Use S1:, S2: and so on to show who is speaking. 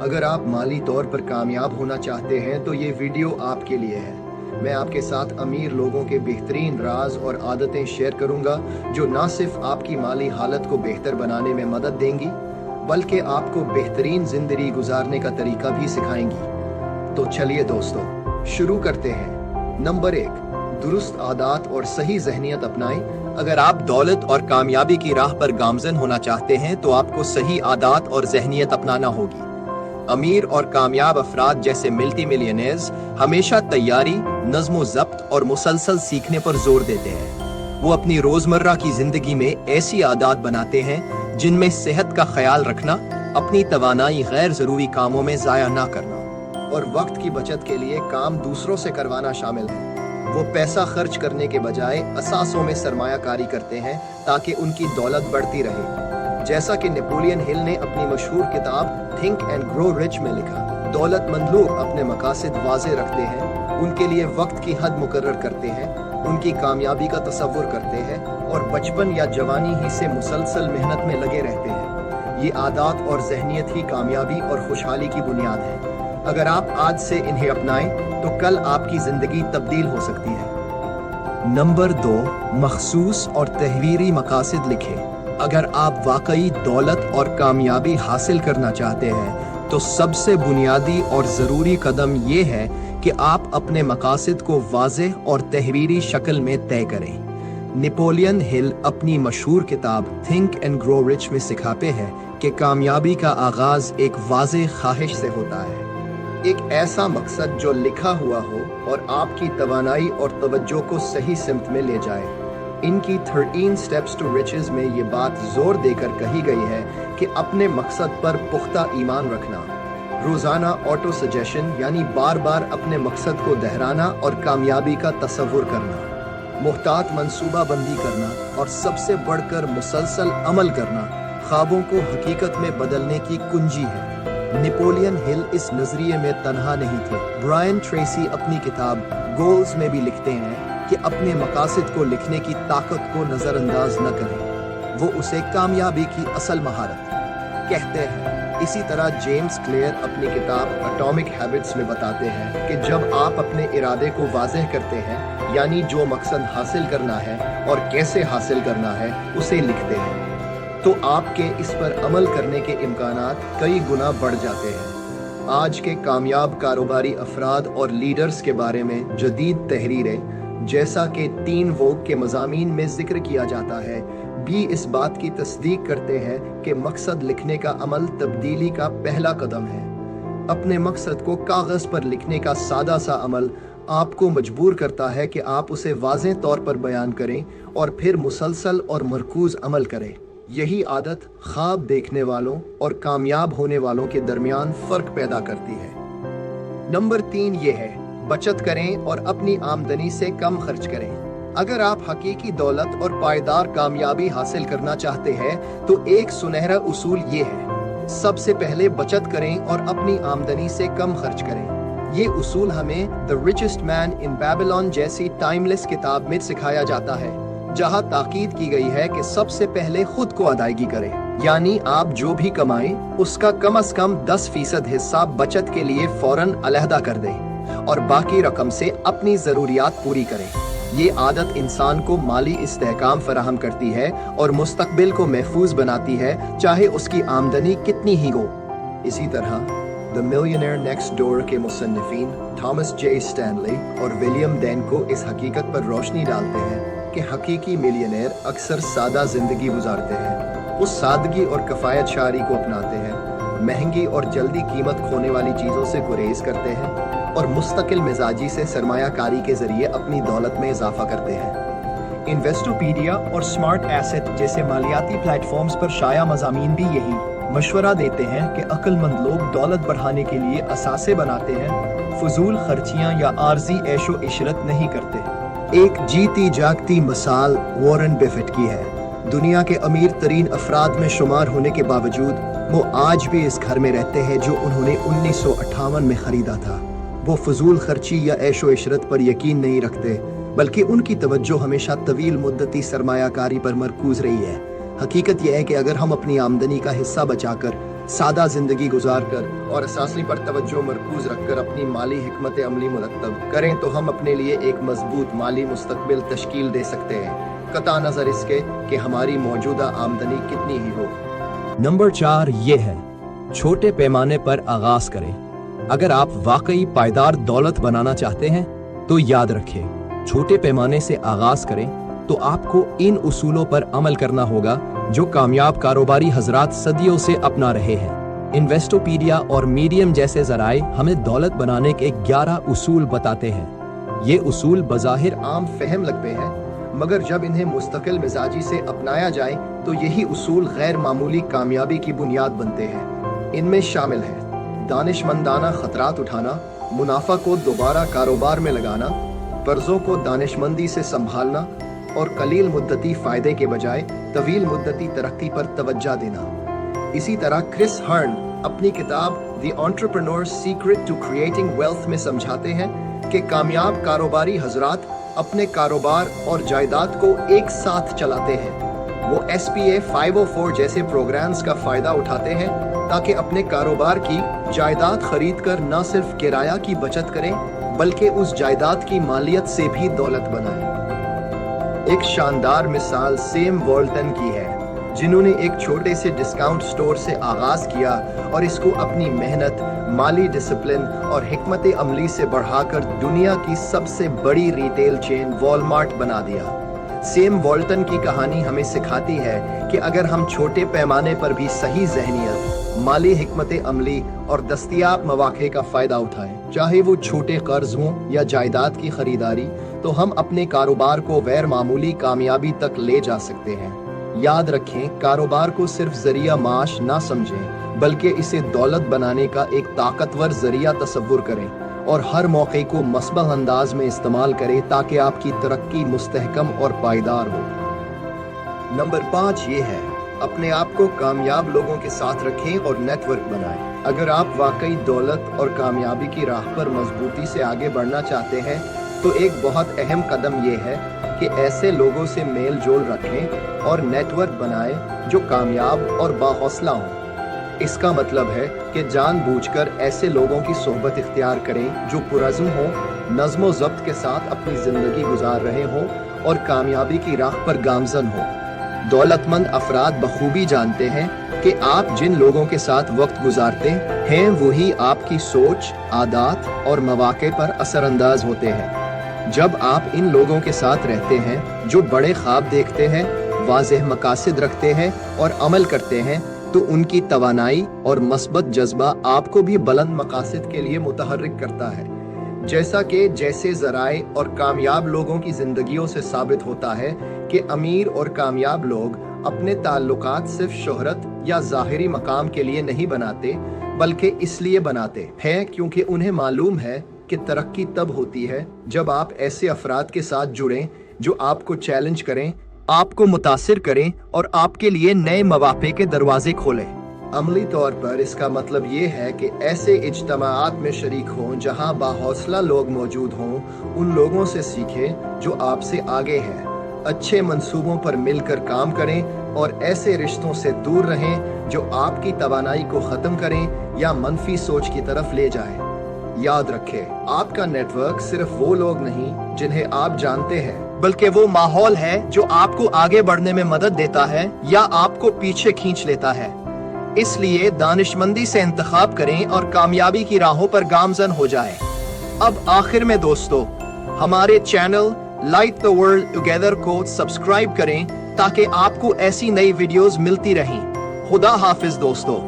S1: अगर आप माली तौर पर कामयाब होना चाहते हैं तो ये वीडियो आपके लिए है। मैं आपके साथ अमीर लोगों के बेहतरीन राज और आदतें शेयर करूंगा जो न सिर्फ आपकी माली हालत को बेहतर बनाने में मदद देंगी बल्कि आपको बेहतरीन जिंदगी गुजारने का तरीका भी सिखाएंगी। तो चलिए दोस्तों शुरू करते हैं। नंबर 1, दुरुस्त आदत और सही जहनियत अपनाएं। अगर आप दौलत और कामयाबी की राह पर गामजन होना चाहते हैं तो आपको सही आदत और जहनियत अपनाना होगी। अमीर और कामयाब अफराद जैसे मल्टी मिलियनेयर्स हमेशा तैयारी, नज़्म ज़ब्त और मुसलसल सीखने पर जोर देते हैं। वो अपनी रोजमर्रा की जिंदगी में ऐसी आदत बनाते हैं जिनमें सेहत का ख्याल रखना, अपनी तवानाई गैर जरूरी कामों में जाया ना करना और वक्त की बचत के लिए काम दूसरों से करवाना शामिल है। वो पैसा खर्च करने के बजाय असासों में सरमायाकारी करते हैं ताकि उनकी दौलत बढ़ती रहे। जैसा कि नेपोलियन हिल ने अपनी मशहूर किताब थिंक एंड ग्रो रिच में लिखा, दौलतमंद लोग अपने मकासद वाज़े रखते हैं, उनके लिए वक्त की हद मुकर्रर करते हैं, उनकी कामयाबी का तसव्वुर करते हैं और बचपन या जवानी ही से मुसलसल मेहनत में लगे रहते हैं। ये आदत और जहनियत ही कामयाबी और खुशहाली की बुनियाद है। अगर आप आज से इन्हें अपनाएं तो कल आपकी जिंदगी तब्दील हो सकती है। नंबर 2, मखसूस और तहवीरी मकासद लिखें। अगर आप वाकई दौलत और कामयाबी हासिल करना चाहते हैं तो सबसे बुनियादी और ज़रूरी कदम ये है कि आप अपने मकासद को वाज़ेह और तहवीरी शक्ल में तय करें। नेपोलियन हिल अपनी मशहूर किताब थिंक एंड ग्रो रिच में सिखाते हैं कि कामयाबी का आगाज़ एक वाज़ेह ख्वाहिश से होता है, एक ऐसा मकसद जो लिखा हुआ हो और आपकी तवानाई और तवज्जो को सही सिमत में ले जाए। इनकी 13 स्टेप्स टू रिचेस में ये बात जोर देकर कही गई है कि अपने मकसद पर पुख्ता ईमान रखना, रोजाना ऑटो सजेशन यानी बार बार अपने मकसद को दोहराना और कामयाबी का तसव्वुर करना, मुहतात मंसूबा बंदी करना और सबसे बढ़कर मुसलसल अमल करना ख्वाबों को हकीकत में बदलने की कुंजी है। नेपोलियन हिल इस नजरिए में तन्हा नहीं थे। ब्रायन ट्रेसी अपनी किताब गोल्स में भी लिखते हैं कि अपने मकासद को लिखने की ताकत को नजरअंदाज न करें, वो उसे कामयाबी की असल महारत कहते हैं। इसी तरह जेम्स क्लियर अपनी किताब एटॉमिक हैबिट्स में बताते हैं कि जब आप अपने इरादे को वाज़ेह करते हैं, यानी जो मकसद हासिल करना है और कैसे हासिल करना है उसे लिखते हैं, तो आपके इस पर अमल करने के इम्कानात कई गुना बढ़ जाते हैं। आज के कामयाब कारोबारी अफराद और लीडर्स के बारे में जदीद तहरीरें जैसा कि 3 वोग के मज़ामीन में जिक्र किया जाता है भी इस बात की तस्दीक करते हैं कि मकसद लिखने का अमल तब्दीली का पहला कदम है। अपने मकसद को कागज़ पर लिखने का सादा सा अमल आपको मजबूर करता है कि आप उसे वाज़ेह तौर पर बयान करें और फिर मुसलसल और मरकूज़ अमल करें। यही आदत ख्वाब देखने वालों और कामयाब होने वालों के दरमियान फ़र्क पैदा करती है। नंबर 3 ये है, बचत करें और अपनी आमदनी से कम खर्च करें। अगर आप हकीकी दौलत और पायदार कामयाबी हासिल करना चाहते हैं तो एक सुनहरा उसूल ये है, सबसे पहले बचत करें और अपनी आमदनी से कम खर्च करें। ये उसूल हमें the richest man in Babylon जैसी टाइमलेस किताब में सिखाया जाता है, जहां ताकीद की गई है कि सबसे पहले खुद को अदायगी करें, यानी आप जो भी कमाएं उसका कम से कम 10% हिस्सा बचत के लिए फौरन अलहदा कर दें और बाकी रकम से अपनी ज़रूरियात पूरी करें। ये आदत इंसान को माली इस्तेहकाम फराहम करती है और मुस्तकबिल को महफूज बनाती है, चाहे उसकी आमदनी कितनी ही हो। इसी तरह द मिलियनेयर नेक्स्ट डोर के मुसन्निफीन थॉमस जे स्टैनली और विलियम डेन को इस हकीकत पर रोशनी डालते हैं कि हकीकी मिलियनेयर अक्सर सादा जिंदगी गुजारते हैं। वो सादगी और कफ़ायत शारी को अपनाते हैं, महंगी और जल्दी कीमत खोने वाली चीज़ों से गुरेज करते हैं और मुस्तकिल मिजाजी से सरमायाकारी के जरिए अपनी दौलत में इजाफा करते हैं। इन्वेस्टोपीडिया और स्मार्ट एसेट जैसे मालियाती प्लेटफॉर्म्स पर शाया मज़ामीन भी यही मशवरा देते हैं कि अक्लमंद लोग दौलत बढ़ाने के लिए असासे बनाते हैं, फजूल खर्चियाँ या आर्जी ऐशो इशरत नहीं करते। एक जीती जागती मिसाल वॉरेन बफेट की है। दुनिया के अमीर तरीन अफराद में शुमार होने के बावजूद वो आज भी इस घर में रहते हैं जो उन्होंने 1958 में खरीदा था। वो फजूल खर्ची या ऐशो इशरत पर यकीन नहीं रखते, बल्कि उनकी तवज्जो हमेशा तवील मुद्दती सरमायाकारी पर मरकूज रही है। हकीकत यह है कि अगर हम अपनी आमदनी का हिस्सा बचाकर सादा जिंदगी गुजार कर और असासी पर तवज्जो मरकूज रखकर अपनी माली हिकमत अमली मुरत्तब करें तो हम अपने लिए एक मजबूत माली मुस्तकबिल तश्कील दे सकते हैं, कता नजर इसके कि हमारी मौजूदा आमदनी कितनी ही हो।
S2: नंबर 4 ये है, छोटे पैमाने पर आगाज करें। अगर आप वाकई पायदार दौलत बनाना चाहते हैं तो याद रखें, छोटे पैमाने से आगाज करें तो आपको इन उसूलों पर अमल करना होगा जो कामयाब कारोबारी हजरात सदियों से अपना रहे हैं। इन्वेस्टोपीडिया और मीडियम जैसे जराए हमें दौलत बनाने के 11 उसूल बताते हैं। ये उसूल बज़ाहिर
S1: आम फहम लगते हैं, मगर जब इन्हें मुस्तकिल मिजाजी से अपनाया जाए तो यही उसूल गैर मामूली कामयाबी की बुनियाद बनते हैं। इनमें शामिल है दानिशमंदाना खतरात उठाना, मुनाफा को दोबारा कारोबार में लगाना, कर्जों को दानिशमंदी से संभालना और कलील मुद्दती फायदे के बजाय तवील मुद्दती तरक्की पर तवज्जो देना। इसी तरह क्रिस हर्न अपनी किताब the entrepreneur's secret to creating wealth में समझाते हैं कि कामयाब कारोबारी हजरात अपने कारोबार और जायदाद को एक साथ चलाते हैं। वो SPA 504 जैसे प्रोग्राम्स का फायदा उठाते हैं ताकि अपने कारोबार की जायदाद खरीद कर न सिर्फ किराया की बचत करें बल्कि उस जायदाद की मालियत से भी दौलत बनाएं। एक शानदार मिसाल सैम वॉल्टन की है, जिन्होंने एक छोटे से डिस्काउंट स्टोर से आगाज किया और इसको अपनी मेहनत, माली डिसिप्लिन और हिकमत अमली से बढ़ाकर दुनिया की सबसे बड़ी रिटेल चेन वॉलमार्ट बना दिया। सैम वॉल्टन की कहानी हमें सिखाती है कि अगर हम छोटे पैमाने पर भी सही ज़हनियत, माली हिकमत अमली और दस्तयाब मौक़े का फ़ायदा उठाएं, चाहे वो छोटे कर्ज हों या जायदाद की खरीदारी, तो हम अपने कारोबार को गैर मामूली कामयाबी तक ले जा सकते हैं। याद रखें, कारोबार को सिर्फ जरिया माश ना समझें बल्कि इसे दौलत बनाने का एक ताकतवर जरिया तसव्वुर करें और हर मौके को मस्बह अंदाज में इस्तेमाल करें ताकि आपकी तरक्की मुस्तहकम और पायदार हो। नंबर 5 ये है, अपने आप को कामयाब लोगों के साथ रखें और नेटवर्क बनाएं। अगर आप वाकई दौलत और कामयाबी की राह पर मजबूती से आगे बढ़ना चाहते हैं तो एक बहुत अहम कदम ये है कि ऐसे लोगों से मेल जोल रखें और नेटवर्क बनाएं जो कामयाब और बाहौसला हों। इसका मतलब है कि जानबूझकर ऐसे लोगों की सोहबत इख्तियार करें जो पुरज़्म हों, नज़्म व ज़ब्त के साथ अपनी ज़िंदगी गुजार रहे हों और कामयाबी की राह पर गामज़न हों। दौलतमंद अफराद बखूबी जानते हैं कि आप जिन लोगों के साथ वक्त गुजारते हैं वही आपकी सोच, आदत और मौक़े पर असरअंदाज होते हैं। जब आप इन लोगों के साथ रहते हैं जो बड़े ख्वाब देखते हैं, वाज़ेह मकासद रखते हैं और अमल करते हैं, तो उनकी तवानाई और मस्बत जज्बा आपको भी बुलंद मकासद के लिए मुतहर्रिक करता है। जैसा कि जैसे ज़राए और कामयाब लोगों की ज़िंदगियों से साबित होता है कि अमीर और कामयाब लोग अपने ताल्लुकात सिर्फ शोहरत या ज़ाहिरी मकाम के लिए नहीं बनाते बल्कि इसलिए बनाते हैं क्योंकि उन्हें मालूम है कि तरक्की तब होती है जब आप ऐसे अफराद के साथ जुड़ें जो आपको चैलेंज करें, आपको मुतासिर करें और आपके लिए नए मौक़े के दरवाजे खोलें। अमली तौर पर इसका मतलब ये है कि ऐसे इज्तमाआत में शरीक हों जहां बाहौसला लोग मौजूद हों, उन लोगों से सीखें जो आपसे आगे हैं, अच्छे मंसूबों पर मिलकर काम करें और ऐसे रिश्तों से दूर रहें जो आपकी तवानाई को ख़त्म करें या मनफी सोच की तरफ ले जाएं। याद रखें, आपका नेटवर्क सिर्फ वो लोग नहीं जिन्हें आप जानते हैं, बल्कि वो माहौल है जो आपको आगे बढ़ने में मदद देता है या आपको पीछे खींच लेता है। इसलिए दानिशमंदी से इंतखाब करें और कामयाबी की राहों पर गामजन हो जाएं। अब आखिर में दोस्तों, हमारे channel light the world together को सब्सक्राइब करें ताकि आपको ऐसी नई वीडियोस मिलती रहें। खुदा हाफिज दोस्तों।